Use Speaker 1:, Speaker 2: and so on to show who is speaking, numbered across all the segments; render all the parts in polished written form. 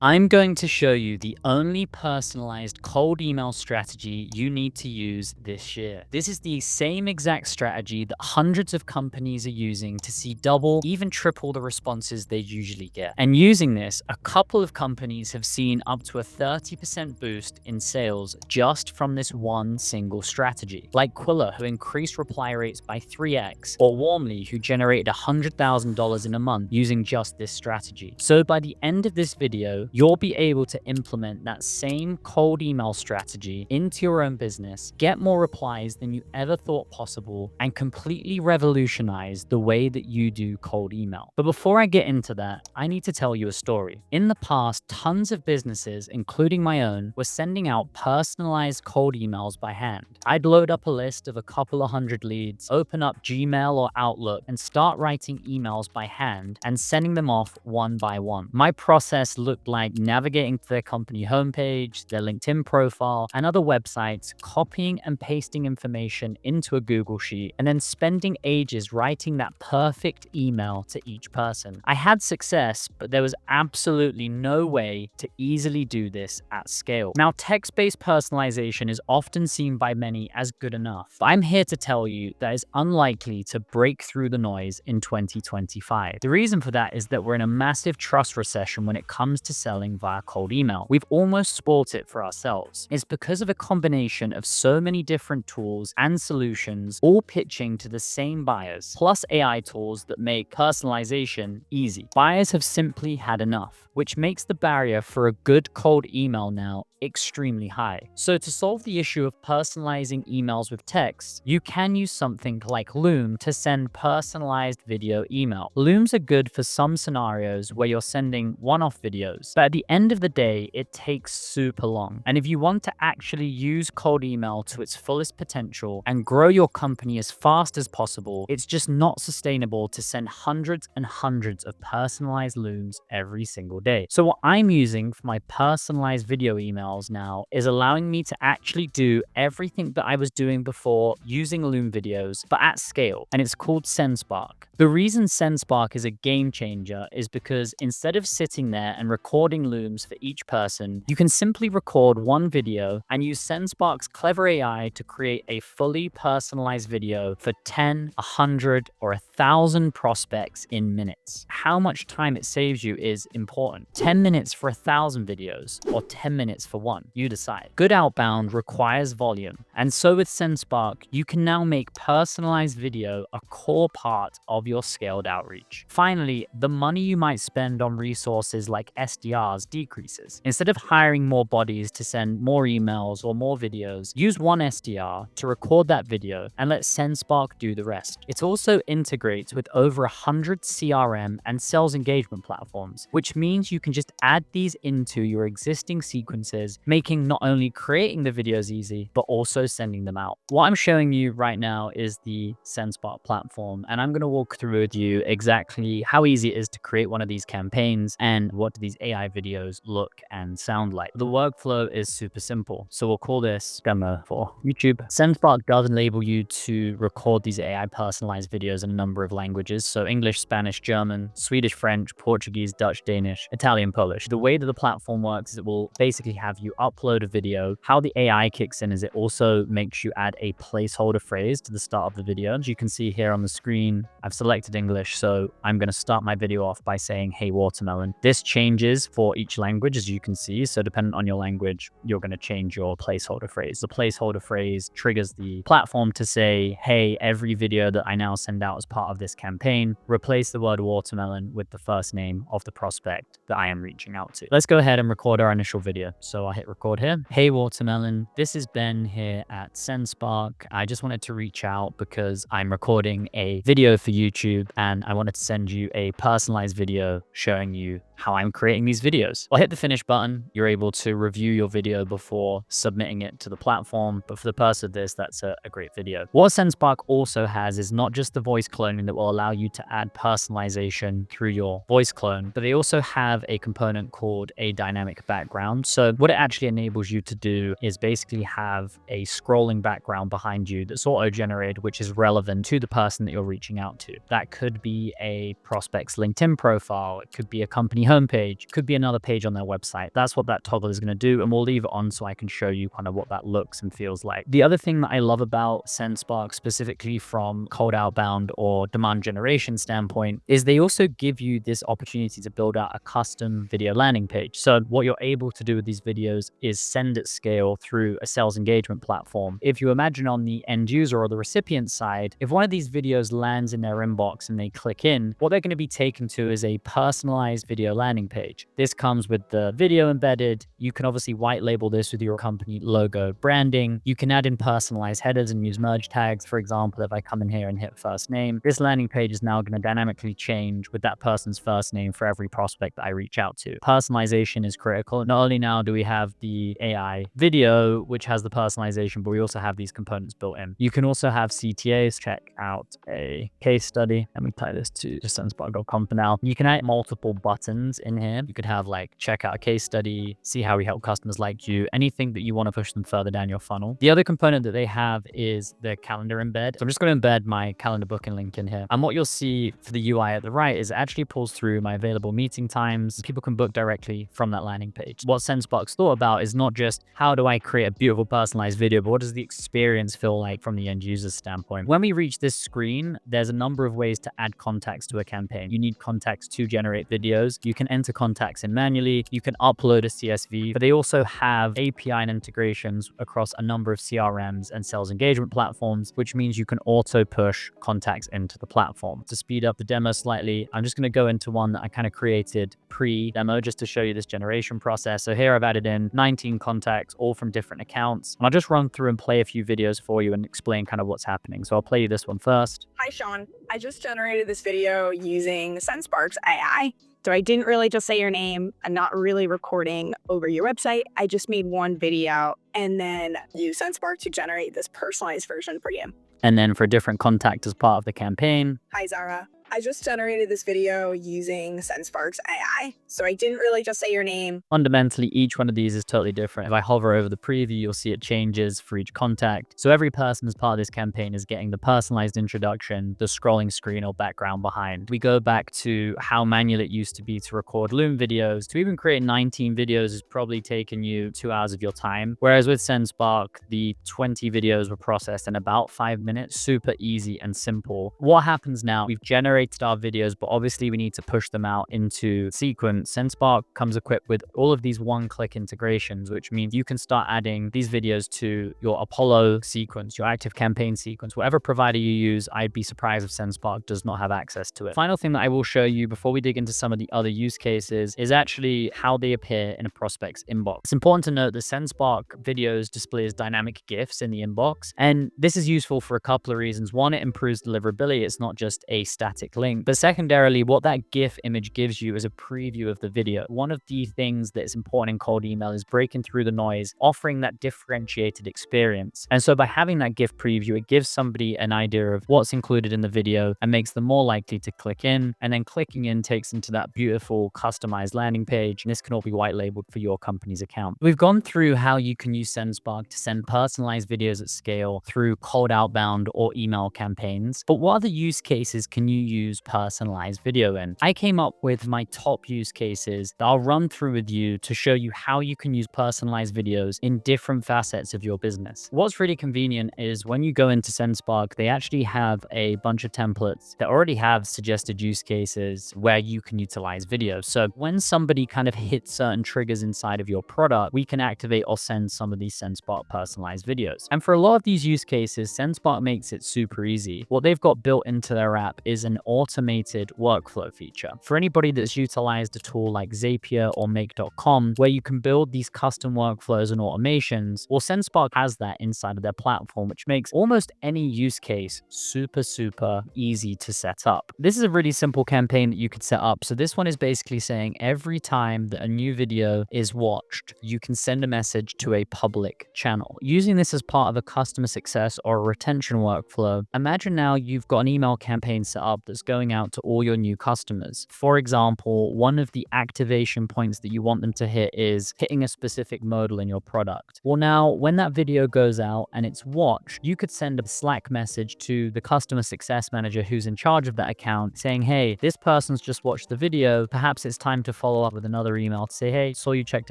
Speaker 1: I'm going to show you the only personalized cold email strategy you need to use this year. This is the same exact strategy that hundreds of companies are using to see double, even triple the responses they usually get. And using this, a couple of companies have seen up to a 30% boost in sales just from this one single strategy. Like Quilla, who increased reply rates by 3x, or Warmly, who generated $100,000 in a month using just this strategy. So by the end of this video, you'll be able to implement that same cold email strategy into your own business, get more replies than you ever thought possible, and completely revolutionize the way that you do cold email. But before I get into that, I need to tell you a story. In the past, tons of businesses, including my own, were sending out personalized cold emails by hand. I'd load up a list of a couple of hundred leads, open up Gmail or Outlook, and start writing emails by hand and sending them off one by one. My process looked like navigating to their company homepage, their LinkedIn profile, and other websites, copying and pasting information into a Google Sheet, and then spending ages writing that perfect email to each person. I had success, but there was absolutely no way to easily do this at scale. Now, text-based personalization is often seen by many as good enough, but I'm here to tell you that it's unlikely to break through the noise in 2025. The reason for that is that we're in a massive trust recession when it comes to selling via cold email. We've almost spoilt it for ourselves. It's because of a combination of so many different tools and solutions all pitching to the same buyers, plus AI tools that make personalization easy. Buyers have simply had enough, which makes the barrier for a good cold email now extremely high. So to solve the issue of personalizing emails with text, you can use something like Loom to send personalized video email. Looms are good for some scenarios where you're sending one-off videos, but at the end of the day, it takes super long. And if you want to actually use cold email to its fullest potential and grow your company as fast as possible, it's just not sustainable to send hundreds and hundreds of personalized Looms every single day. So what I'm using for my personalized video emails now is allowing me to actually do everything that I was doing before using Loom videos, but at scale, and it's called Sendspark. The reason Sendspark is a game changer is because instead of sitting there and recording Looms for each person, you can simply record one video and use Sendspark's clever AI to create a fully personalized video for 10, 100, or 1,000 prospects in minutes. How much time it saves you is important. 10 minutes for 1,000 videos, or 10 minutes for one, you decide. Good outbound requires volume, and so with Sendspark, you can now make personalized video a core part of your scaled outreach. Finally, the money you might spend on resources like SDRs decreases. Instead of hiring more bodies to send more emails or more videos, use one SDR to record that video and let Sendspark do the rest. It also integrates with over 100 CRM and sales engagement platforms, which means you can just add these into your existing sequences, making not only creating the videos easy, but also sending them out. What I'm showing you right now is the Sendspark platform, and I'm going to walk through with you exactly how easy it is to create one of these campaigns and what do these AI videos look and sound like. The workflow is super simple, so we'll call this demo for YouTube. Sendspark does enable you to record these AI personalized videos in a number of languages, so English, Spanish, German, Swedish, French, Portuguese, Dutch, Danish, Italian, Polish. The way that the platform works is it will basically have you upload a video. How the AI kicks in is it also makes you add a placeholder phrase to the start of the video. As you can see here on the screen, I've selected English, so I'm going to start my video off by saying, "Hey, watermelon." This changes for each language, as you can see. So depending on your language, you're going to change your placeholder phrase. The placeholder phrase triggers the platform to say, "Hey, every video that I now send out as part of this campaign, replace the word watermelon with the first name of the prospect that I am reaching out to." Let's go ahead and record our initial video. So I'll hit record here. "Hey, watermelon. This is Ben here at Sendspark. I just wanted to reach out because I'm recording a video for YouTube and I wanted to send you a personalized video showing you how I'm creating these videos." I'll hit the finish button. You're able to review your video before submitting it to the platform, but for the purpose of this, that's a great video. What Sendspark also has is not just the voice cloning that will allow you to add personalization through your voice clone, but they also have a component called a dynamic background. So what it actually enables you to do is basically have a scrolling background behind you that's auto-generated, which is relevant to the person that you're reaching out to. That could be a prospect's LinkedIn profile. It could be a company homepage, could be another page on their website. That's what that toggle is going to do, and we'll leave it on so I can show you kind of what that looks and feels like. The other thing that I love about Sendspark, specifically from cold outbound or demand generation standpoint, is they also give you this opportunity to build out a custom video landing page. So what you're able to do with these videos is send at scale through a sales engagement platform. If you imagine on the end user or the recipient side, if one of these videos lands in their inbox and they click in, what they're going to be taken to is a personalized video landing page. This comes with the video embedded. You can obviously white label this with your company logo branding. You can add in personalized headers and use merge tags. For example, if I come in here and hit first name, this landing page is now going to dynamically change with that person's first name for every prospect that I reach out to. Personalization is critical. Not only now do we have the AI video, which has the personalization, but we also have these components built in. You can also have CTAs. Check out a case study. Let me tie this to just sendspark.com for now. You can add multiple buttons in here. You could have like check out a case study, see how we help customers like you, anything that you want to push them further down your funnel. The other component that they have is the calendar embed. So I'm just going to embed my calendar booking link in here. And what you'll see for the UI at the right is it actually pulls through my available meeting times. People can book directly from that landing page. What Sendspark's thought about is not just how do I create a beautiful personalized video, but what does the experience feel like from the end user's standpoint? When we reach this screen, there's a number of ways to add contacts to a campaign. You need contacts to generate videos. You can enter contacts in manually. You can upload a CSV, but they also have API and integrations across a number of CRMs and sales engagement platforms, which means you can auto push contacts into the platform. To speed up the demo slightly, I'm just going to go into one that I kind of created pre-demo just to show you this generation process. So here I've added in 19 contacts, all from different accounts. And I'll just run through and play a few videos for you and explain kind of what's happening. So I'll play you this one first.
Speaker 2: Hi, Sean. I just generated this video using Sendspark's AI. So I didn't really just say your name. I'm not really recording over your website. I just made one video and then use Sendspark to generate this personalized version for you.
Speaker 1: And then for a different contact as part of the campaign.
Speaker 2: Hi, Zara. I just generated this video using Sendspark's AI. So I didn't really just say your name.
Speaker 1: Fundamentally, each one of these is totally different. If I hover over the preview, you'll see it changes for each contact. So every person as part of this campaign is getting the personalized introduction, the scrolling screen or background behind. We go back to how manual it used to be to record Loom videos. To even create 19 videos has probably taken you 2 hours of your time. Whereas with Sendspark, the 20 videos were processed in about 5 minutes. Super easy and simple. What happens now? We've generated our videos, but obviously we need to push them out into sequence. Sendspark comes equipped with all of these one-click integrations, which means you can start adding these videos to your Apollo sequence, your active campaign sequence, whatever provider you use. I'd be surprised if Sendspark does not have access to it. Final thing that I will show you before we dig into some of the other use cases is actually how they appear in a prospect's inbox. It's important to note that Sendspark videos displays dynamic GIFs in the inbox, and this is useful for a couple of reasons. One, it improves deliverability. It's not just a static link. But secondarily, what that GIF image gives you is a preview of the video. One of the things that is important in cold email is breaking through the noise, offering that differentiated experience. And so by having that GIF preview, it gives somebody an idea of what's included in the video and makes them more likely to click in. And then clicking in takes them to that beautiful customized landing page. And this can all be white labeled for your company's account. We've gone through how you can use Sendspark to send personalized videos at scale through cold outbound or email campaigns. But what other use cases can you use personalized video in? I came up with my top use cases that I'll run through with you to show you how you can use personalized videos in different facets of your business. What's really convenient is when you go into Sendspark, they actually have a bunch of templates that already have suggested use cases where you can utilize video. So when somebody kind of hits certain triggers inside of your product, we can activate or send some of these Sendspark personalized videos. And for a lot of these use cases, Sendspark makes it super easy. What they've got built into their app is an automated workflow feature. For anybody that's utilized a tool like Zapier or Make.com, where you can build these custom workflows and automations, well, Sendspark has that inside of their platform, which makes almost any use case super easy to set up. This is a really simple campaign that you could set up. So this one is basically saying every time that a new video is watched, you can send a message to a public channel. Using this as part of a customer success or a retention workflow, imagine now you've got an email campaign set up that that's going out to all your new customers. For example, one of the activation points that you want them to hit is hitting a specific modal in your product. Well, now when that video goes out and it's watched, you could send a Slack message to the customer success manager who's in charge of that account saying, hey, this person's just watched the video. Perhaps it's time to follow up with another email to say, hey, saw you checked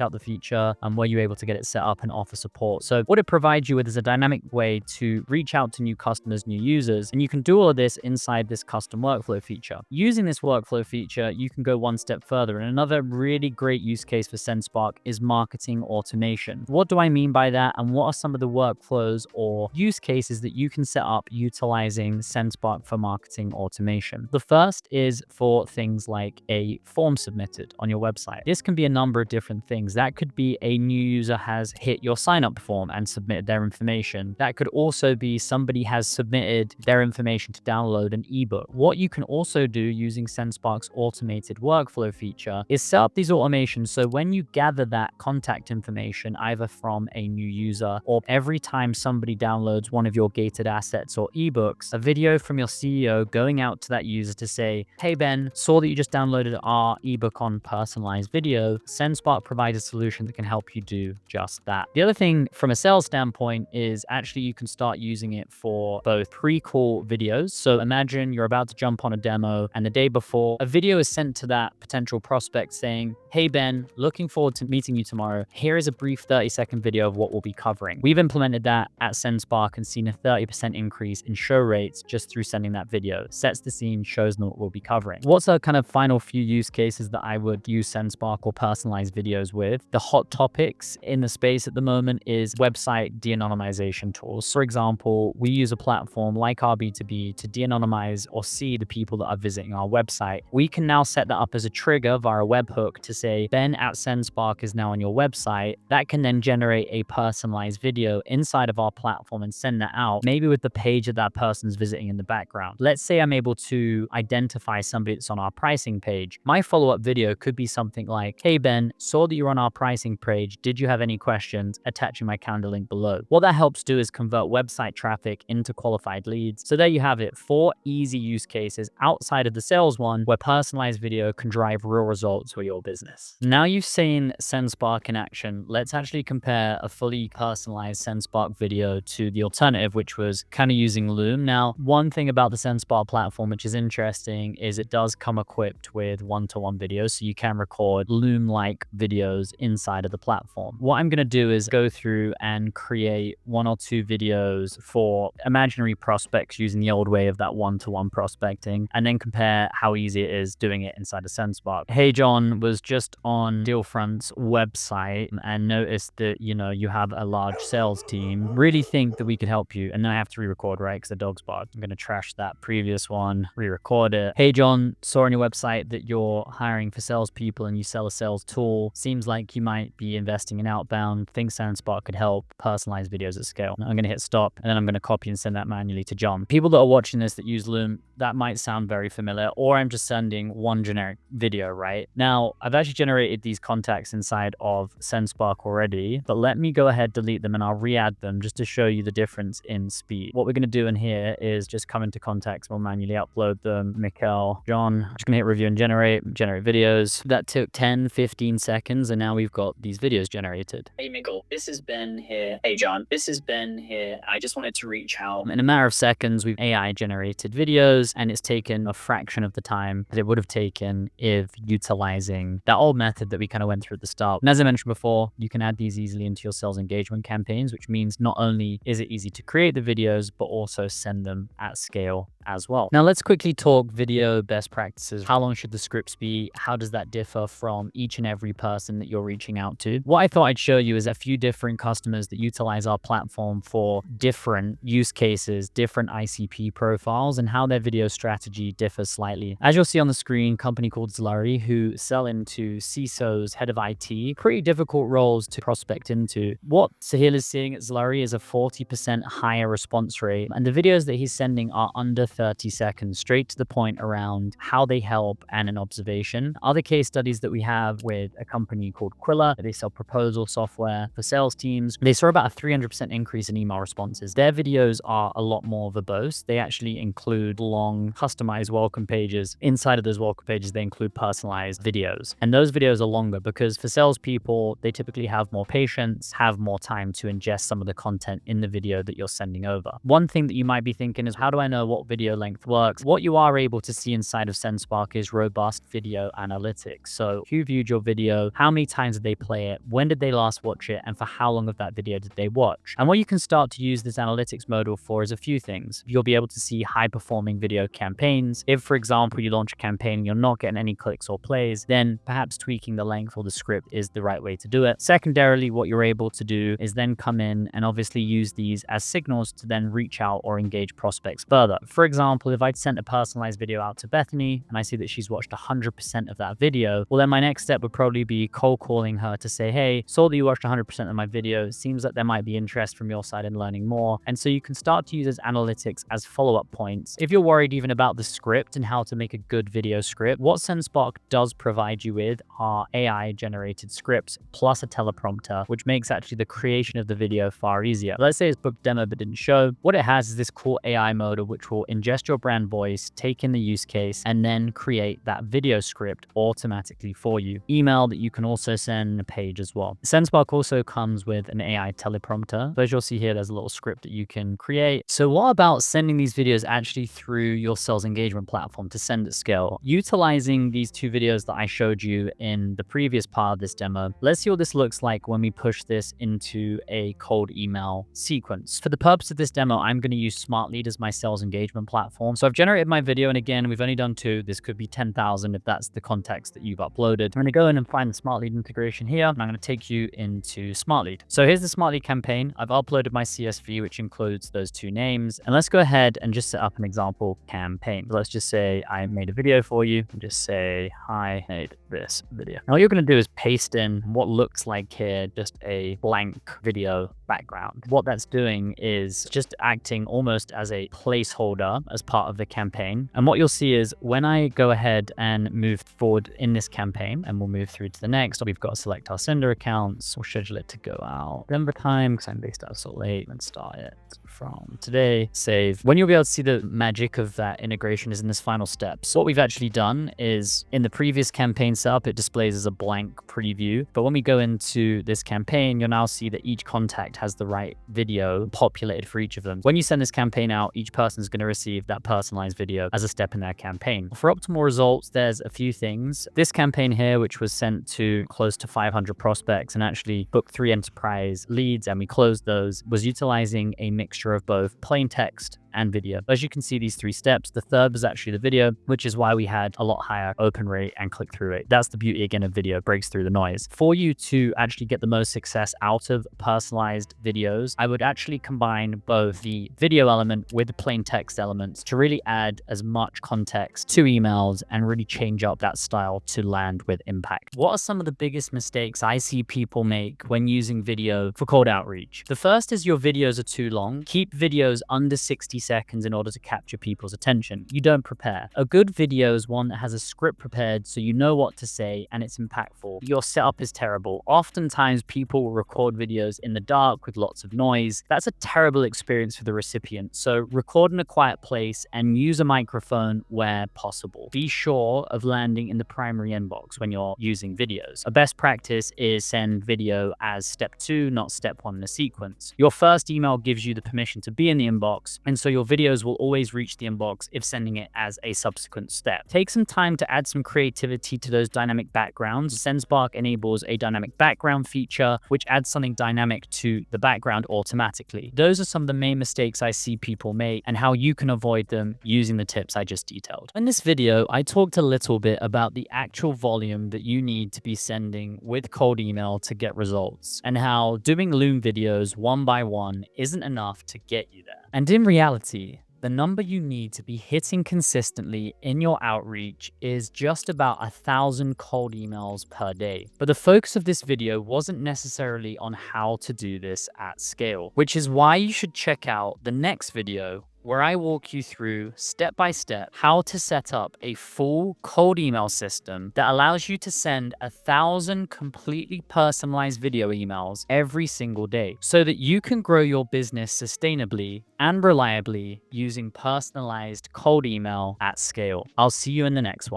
Speaker 1: out the feature and were you able to get it set up and offer support? So what it provides you with is a dynamic way to reach out to new customers, new users, and you can do all of this inside this custom workflow feature. Using this workflow feature, you can go one step further. And another really great use case for Sendspark is marketing automation. What do I mean by that? And what are some of the workflows or use cases that you can set up utilizing Sendspark for marketing automation? The first is for things like a form submitted on your website. This can be a number of different things. That could be a new user has hit your sign up form and submitted their information. That could also be somebody has submitted their information to download an ebook. What you can also do using Sendspark's automated workflow feature is set up these automations so when you gather that contact information either from a new user or every time somebody downloads one of your gated assets or ebooks, a video from your CEO going out to that user to say, hey Ben, saw that you just downloaded our ebook on personalized video. Sendspark provides a solution that can help you do just that. The other thing from a sales standpoint is actually you can start using it for both pre-call videos. So imagine you're about to jump on a demo and the day before a video is sent to that potential prospect saying, hey Ben, looking forward to meeting you tomorrow. Here is a brief 30-second video of what we'll be covering. We've implemented that at Sendspark and seen a 30% increase in show rates just through sending that video. Sets the scene, shows them what we'll be covering. What's our kind of final few use cases that I would use Sendspark or personalized videos with? The hot topics in the space at the moment is website de-anonymization tools. For example, we use a platform like our B2B to de-anonymize or see the people that are visiting our website. We can now set that up as a trigger via a webhook to say, Ben at Sendspark is now on your website. That can then generate a personalized video inside of our platform and send that out, maybe with the page that that person's visiting in the background. Let's say I'm able to identify somebody that's on our pricing page. My follow-up video could be something like, hey Ben, saw that you're on our pricing page. Did you have any questions? Attaching my calendar link below. What that helps do is convert website traffic into qualified leads. So there you have it, 4 easy use cases outside of the sales one where personalized video can drive real results for your business. Now you've seen Sendspark in action, let's actually compare a fully personalized Sendspark video to the alternative, which was kind of using Loom. Now, one thing about the Sendspark platform, which is interesting, is it does come equipped with one-to-one videos, so you can record Loom-like videos inside of the platform. What I'm going to do is go through and create 1 or 2 videos for imaginary prospects using the old way of that one-to-one prospecting, and then compare how easy it is doing it inside of Sendspark. Hey John was just on Dealfront's website and noticed that, you have a large sales team. Really think that we could help you. And then I have to re-record, right? Because the dog's barked. I'm going to trash that previous one, re-record it. Hey John, saw on your website that you're hiring for salespeople and you sell a sales tool. Seems like you might be investing in outbound. Think Sendspark could help personalize videos at scale. I'm going to hit stop and then I'm going to copy and send that manually to John. People that are watching this that use Loom, that might sound very familiar, or I'm just sending one generic video, right? Now, I've actually generated these contacts inside of Sendspark already, but let me go ahead, delete them, and I'll re-add them just to show you the difference in speed. What we're going to do in here is just come into contacts. We'll manually upload them. Mikkel, John, I'm just going to hit review and generate videos. That took 10, 15 seconds, and now we've got these videos generated. Hey Mikkel, this is Ben here. Hey John, this is Ben here. I just wanted to reach out. In a matter of seconds, we've AI generated videos, and it's taken a fraction of the time that it would have taken if utilizing that old method that we kind of went through at the start. And as I mentioned before, you can add these easily into your sales engagement campaigns, which means not only is it easy to create the videos, but also send them at scale as well. Now let's quickly talk video best practices. How long should the scripts be? How does that differ from each and every person that you're reaching out to? What I thought I'd show you is a few different customers that utilize our platform for different use cases, different ICP profiles, and how their video strategy differs slightly. As you'll see on the screen, a company called Zlurry, who sell into CISOs, head of IT, pretty difficult roles to prospect into. What Sahil is seeing at Zlurry is a 40% higher response rate, and the videos that he's sending are under 30 seconds, straight to the point around how they help and an observation. Other case studies that we have with a company called Quilla, they sell proposal software for sales teams. They saw about a 300% increase in email responses. Their videos are a lot more verbose. They actually include long customized welcome pages. Inside of those welcome pages, they include personalized videos. And those videos are longer because for salespeople, they typically have more patience, have more time to ingest some of the content in the video that you're sending over. One thing that you might be thinking is, how do I know what video length works? What you are able to see inside of Sendspark is robust video analytics. So who viewed your video? How many times did they play it? When did they last watch it? And for how long of that video did they watch? And what you can start to use this analytics module for is a few things. You'll be able to see high performing video campaigns. If, for example, you launch a campaign and you're not getting any clicks or plays, then perhaps tweaking the length or the script is the right way to do it. Secondarily, what you're able to do is then come in and obviously use these as signals to then reach out or engage prospects further. For example, if I'd sent a personalized video out to Bethany and I see that she's watched 100% of that video, well, then my next step would probably be cold calling her to say, hey, saw that you watched 100% of my video. Seems like there might be interest from your side in learning more. And so you can start to use as analytics as follow-up points. If you're worried even about the script and how to make a good video script, what Sendspark does provide you with are AI generated scripts plus a teleprompter, which makes actually the creation of the video far easier. Let's say it's booked demo but didn't show. What it has is this cool AI modal which will ingest your brand voice, take in the use case, and then create that video script automatically for you. Email that you can also send, a page as well. Sendspark also comes with an AI teleprompter. So as you'll see here, there's a little script that you can create. So what about sending these videos actually through your sales engagement platform to send at scale? Utilizing these two videos that I showed you in the previous part of this demo, let's see what this looks like when we push this into a cold email sequence. For the purpose of this demo, I'm going to use SmartLead as my sales engagement platform. So I've generated my video, and again, we've only done 2. This could be 10,000 if that's the context that you've uploaded. I'm going to go in and find the SmartLead integration here, and I'm going to take you into SmartLead. So here's the SmartLead campaign. I've uploaded my CSV, which includes those 2 names, and let's go ahead and just set up an example campaign. So let's just say I made a video for you, and just say, hi, made this video. Now, all you're going to do is paste in what looks like here just a blank video background. What that's doing is just acting almost as a placeholder as part of the campaign. And what you'll see is when I go ahead and move forward in this campaign, and we'll move through to the next, we've got to select our sender accounts. We'll schedule it to go out Denver time because I'm based out of Salt Lake, and start it from today. Save. When you'll be able to see the magic of that integration is in this final step. So what we've actually done is in the previous campaign setup, it displays as a blank preview. But when we go into this campaign, you'll now see that each contact has the right video populated for each of them. When you send this campaign out, each person is going to receive that personalized video as a step in their campaign. For optimal results, there's a few things. This campaign here, which was sent to close to 500 prospects and actually booked 3 enterprise leads, and we closed those, was utilizing a mixture of both plain text and video. As you can see, these 3 steps, the third was actually the video, which is why we had a lot higher open rate and click-through rate. That's the beauty again of video, breaks through the noise. For you to actually get the most success out of personalized videos, I would actually combine both the video element with the plain text elements to really add as much context to emails and really change up that style to land with impact. What are some of the biggest mistakes I see people make when using video for cold outreach? The first is your videos are too long. Keep videos under 60 seconds in order to capture people's attention. You don't prepare. A good video is one that has a script prepared so you know what to say and it's impactful. Your setup is terrible. Oftentimes people will record videos in the dark with lots of noise. That's a terrible experience for the recipient. So record in a quiet place and use a microphone where possible. Be sure of landing in the primary inbox when you're using videos. A best practice is send video as step 2, not step 1 in a sequence. Your first email gives you the permission to be in the inbox, and so your videos will always reach the inbox if sending it as a subsequent step. Take some time to add some creativity to those dynamic backgrounds. Sendspark enables a dynamic background feature, which adds something dynamic to the background automatically. Those are some of the main mistakes I see people make and how you can avoid them using the tips I just detailed. In this video, I talked a little bit about the actual volume that you need to be sending with cold email to get results, and how doing Loom videos one by one isn't enough to get you there. And in reality, the number you need to be hitting consistently in your outreach is just about 1,000 cold emails per day. But the focus of this video wasn't necessarily on how to do this at scale, which is why you should check out the next video, where I walk you through step by step how to set up a full cold email system that allows you to send 1,000 completely personalized video emails every single day so that you can grow your business sustainably and reliably using personalized cold email at scale. I'll see you in the next one.